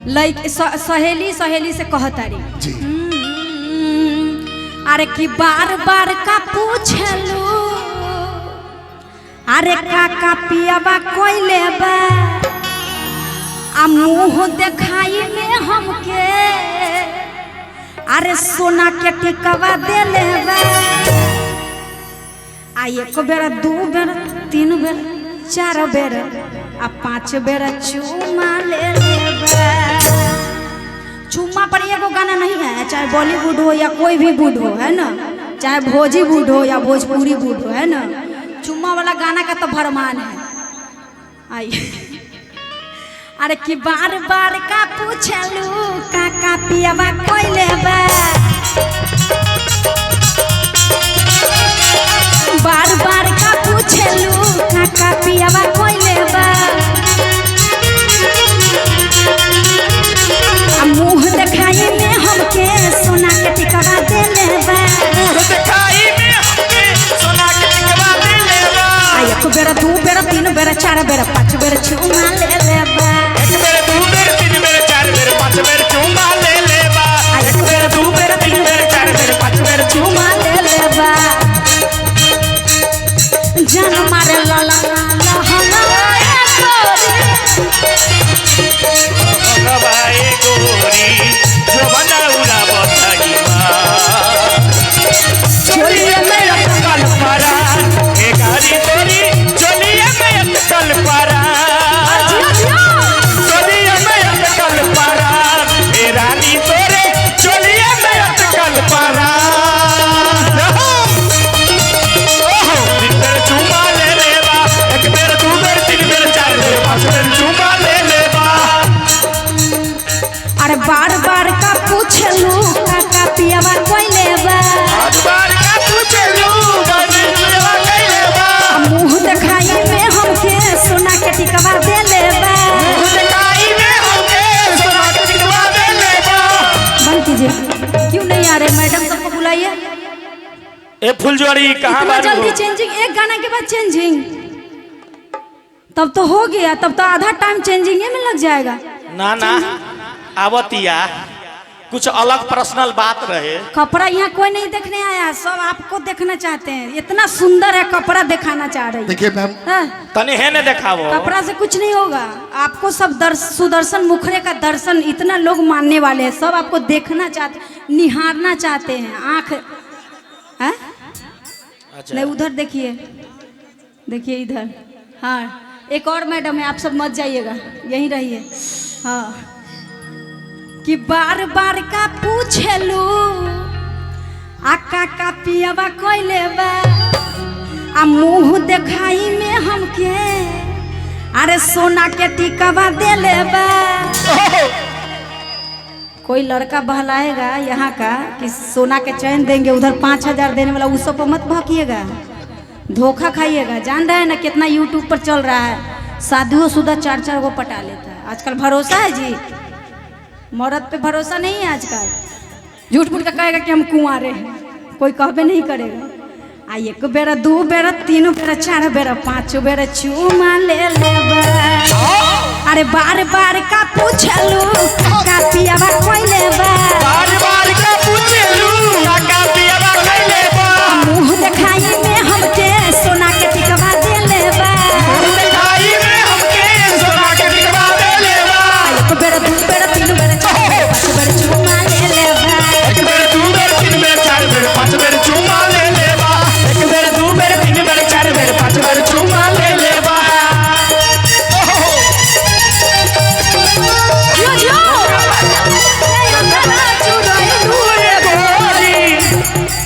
लाइक सहेली सहेली से कहतारी जी। अरे कि बार बार का पूछलू अरे काका पियाबा कोई लेबा आ मुँह देखाई में हमके अरे सोना के टिकवा दे लेबा आ एक बेर दू बेर तीन बेर चार बेर आ पाँच बेर चूमा ले लेबा। चूमा पर एगो गाना नहीं है, चाहे बॉलीवुड हो या कोई भी वुड हो, है ना, चाहे भोजी वुड हो या भोजपुरी वुड हो, है ना, चूमा वाला गाना का तो भरमान है। आइए अरे कि बार बार का पूछलू काका पियाबा कोई लेबा, बार बार का पूछलू काका पियाबा कोई लेबा, मुँह दिखाई में हमके सोना के टिकवा दे लेबा, दिखाई में हमके सोना के टिकवा दे लेबा। एक बेर दू बेर तीन बेर चार बेर पाँच बेर चूमा ले लेबा, एक बेर दू बेर तीन बेर चार बेर पाँच बेर चूमा ले लेबा, एक बेर दू बेर तीन बेर चार बेर पाँच बेर चूमा ले लेबा। जान मारे लाला भाई गोरी जो बनाउला बताई चोलिए में कल परा ए गाड़ी तोरी चोलिए में कल परा, चोलिए में कल परा ए रानी तोरे चोलिए में कल परा। ओहो तीन बेर चूमा ले लेबा, एक बेर दू बेर तीन बेर चार बेर पाँच बेर चूमा ले लेबा। अरे बार बार का पूछलू काका पियाबा कोई लेबा, आज बार का पूछलू गाड़ी लेवा कई लेबा, मुँह दिखाई में हमके सोना के टिकवा दे लेबा। दिखाई में हमके सोना के टिकवा दे लेबा। बंद कीजिए, क्यों नहीं आ रहे मैडम, सबको बुलाइए। ए फुलझड़ी कहाँ इतना बारू जल्दी हो? चेंजिंग, एक गाना के बाद चेंजिंग, तब तो हो गया, तब तो आधा टाइम चेंजिंग में लग जाएगा। ना ना आवतिया कुछ अलग पर्सनल बात रहे। कपड़ा यहाँ कोई नहीं देखने आया, सब आपको देखना चाहते हैं, इतना सुंदर है कपड़ा दिखाना चाह रही है। देखिए मैम, हाँ, तनी है ने देखावो। कपड़ा से कुछ नहीं होगा, आपको सब सुदर्शन मुखरे का दर्शन इतना लोग मानने वाले हैं, सब आपको देखना चाहते, निहारना चाहते हैं, आँख है अच्छा नहीं, उधर देखिए, देखिए इधर। हाँ एक और मैडम है, आप सब मत जाइएगा, यहीं रहिए। हाँ कि बार बार का पूछलू आ काका पियाबा कोई लेबा, आ मुँह दिखाई में हमके अरे सोना के टिकवा दे लेबा। कोई लड़का बहलाएगा यहाँ का कि सोना के चैन देंगे, उधर 5,000 देने वाला, उस सब मत भकिएगा, धोखा खाइएगा। जान रहे हैं ना कितना यूट्यूब पर चल रहा है, शादियों शुदा 4-4 गो पटा लेता है। आजकल भरोसा है जी, मर्द पे भरोसा नहीं है आजकल, झूठ मूठ का कहेगा कि हम कुंवारे हैं, कोई कहबे नहीं करेगा। आ एक बेर दू बेर तीन बेर चार बेर पाँच बेर चूमा ले लेबा। अरे बार बार का पूछलू का पियाबा कोई लेबा, बार बार का पूछलू काका पियाबा कई लेबा, मुँह दिखाई में हमके सोना के टिकवा दे लेबा। दिखाई में हमके सोना के टिकवा दे लेबा। एक बेर दू बेर तीन बेर चार बेर पाँच बेर चूमा ले लेबा, एक बेर दू बेर तीन बेर चार बेर पाँच बेर चूमा ले लेबा, एक बेर दू बेर तीन बेर चार बेर पाँच बेर चूमा ले लेबा। जियो जियो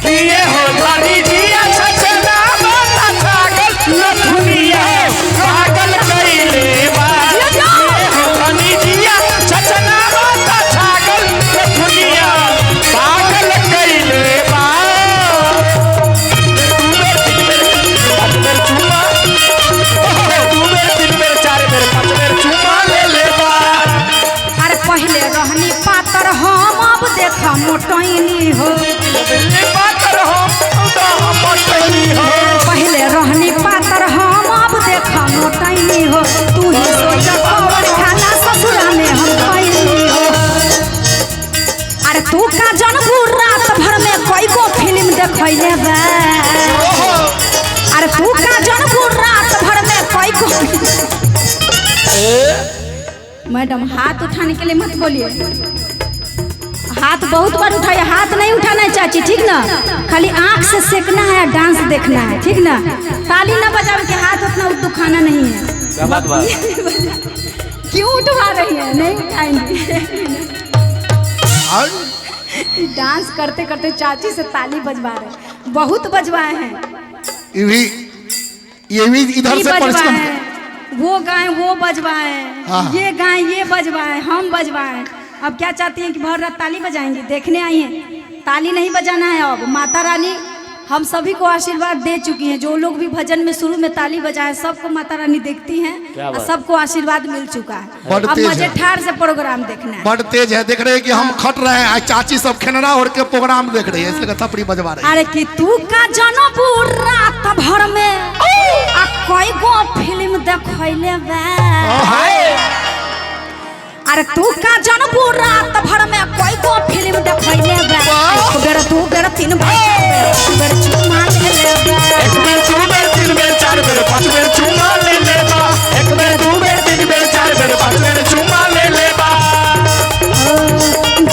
किए हो रानी जिया छछना बता छागल लखुनिया पागल कइले बा। किए हो रानी जिया छछना बता छागल लखुनिया पागल कइले बा। दू बेर तीन बेर पाँच बेर चूमा, दू बेर तीन बेर चार बेर पाँच बेर चूमा ले लेबा। अरे पहले रहनी पातर हम अब देखा मोटैनी हो, पातर हो तो हम मोटैनी हो, पहले रहनी पातर हम अब देखा मोटैनी हो, तू ही सोच कौन खाना ससुरा में हम खैनी हो। देखैले बा। अरे तू का जनपुर रात भर में कोई को मैडम हाथ उठाने के लिए मत बोलिए, हाथ बहुत बार उठाइए, हाथ नहीं उठाना है चाची, ठीक ना? खाली आंख से सेकना है, डांस देखना है, ठीक ना? ताली ना बजाओ के हाथ उतना दुखाना नहीं है। क्यों उठवा रही है? नहीं उठाएंगे। डांस करते करते चाची से ताली बजवा रहे, बहुत बजवाए हैं। ये भी इधर से परिश्रम, वो गाएं वो बजवाए, ये गाएं ये बजवाए, हम बजवाए। अब क्या चाहती हैं कि भर रात ताली बजाएंगी? देखने आई हैं, ताली नहीं बजाना है। अब माता रानी हम सभी को आशीर्वाद दे चुकी हैं। जो लोग भी भजन में शुरू में ताली बजाए सबको माता रानी देखती हैं और सबको आशीर्वाद मिल चुका है। अब मजे ठार से प्रोग्राम देखना है। बड़ तेज है, देख रहे हैं कि हम खट रहे हैं, चाची सब खेनरा और के प्रोग्राम देख रही है, इसलिए थपड़ी बजवा रही है। अरे कि तू का जनपुर रात भर में कोई गो फिल्म देखैले बा। अरे तू का जनपुर रात भर में कोई गो फिल्म देखैले बा। एक बेर दू बेर तीन बेर चुमा ले ले बा। एक बेर दू बेर तीन बेर चार बेर पांच बेर चुमा ले ले बा। एक बेर दू बेर तीन बेर चार बेर पांच बेर चुमा ले ले बा।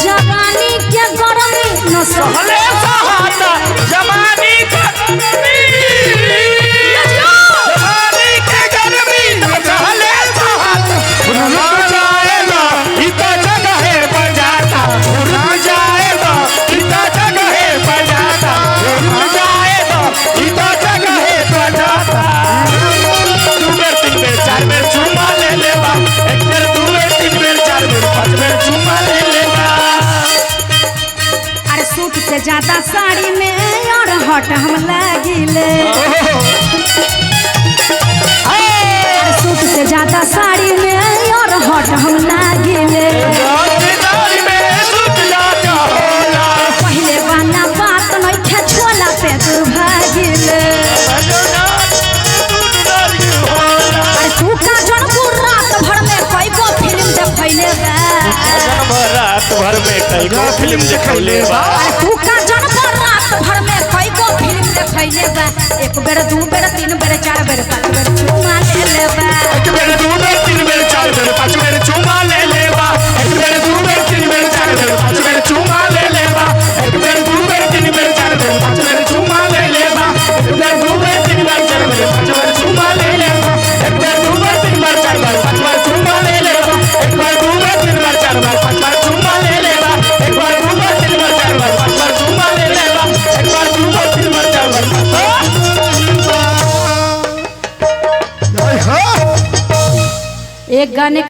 जवानी के गरमी न सहले सहाता जवानी का गरमी, जवानी के गरमी न सहले सहाता। रुक जाएगा इतना जगह बजाता, रुक जाएगा इतना जगह बजाता, रुक जाएगा इतना जगह बजाता। दू बेर तीन बेर चार बेर चुमा ले ले बा। एक बेर दू बेर तीन बेर चार बेर पांच बेर चुमा ले ले बा। अरे सूट से ज्यादा साड़ी में और हॉट हम लागिले। अरे सूट से ज्यादा साड़ी में और हॉट हम लागिले। पहले वाला बात नहीं खे छोला पे दुर्भागिले। अरे तू का जनपुर रात भर में कोई गो फिल्म देखैले बा। रात भर में कई गो फिल्म देखैले बा। तू का जनपुर रात भर में कोई गो फिल्म देखैले बा। एक बेर दू बेर तीन बेर चार बेर पांच बेर चुमा ले ले बा। एक बेर दू बेर तीन बेर चार बेर पांच बेर चुमा ले ले बा। एक बेर दू बेर तीन बेर चार बेर पांच बेर चुमा ले ले बा। एक बेर दू बेर तीन बेर चार बेर पांच बेर चुमा ले ले बा। एक बेर दू बेर तीन बेर चार बेर पांच बेर चुमा ले ले बा। एक बेर दू बेर तीन बेर चार बेर पांच बेर चुमा ले ले बा। एक बेर दू बेर तीन बेर चार बेर पांच बेर चुमा ले ले बा। एक बेर दू बेर तीन बेर चार बेर पांच बेर चुमा ले ले बा। एक बेर दू बेर तीन बेर चार बेर हाँ। एक गाने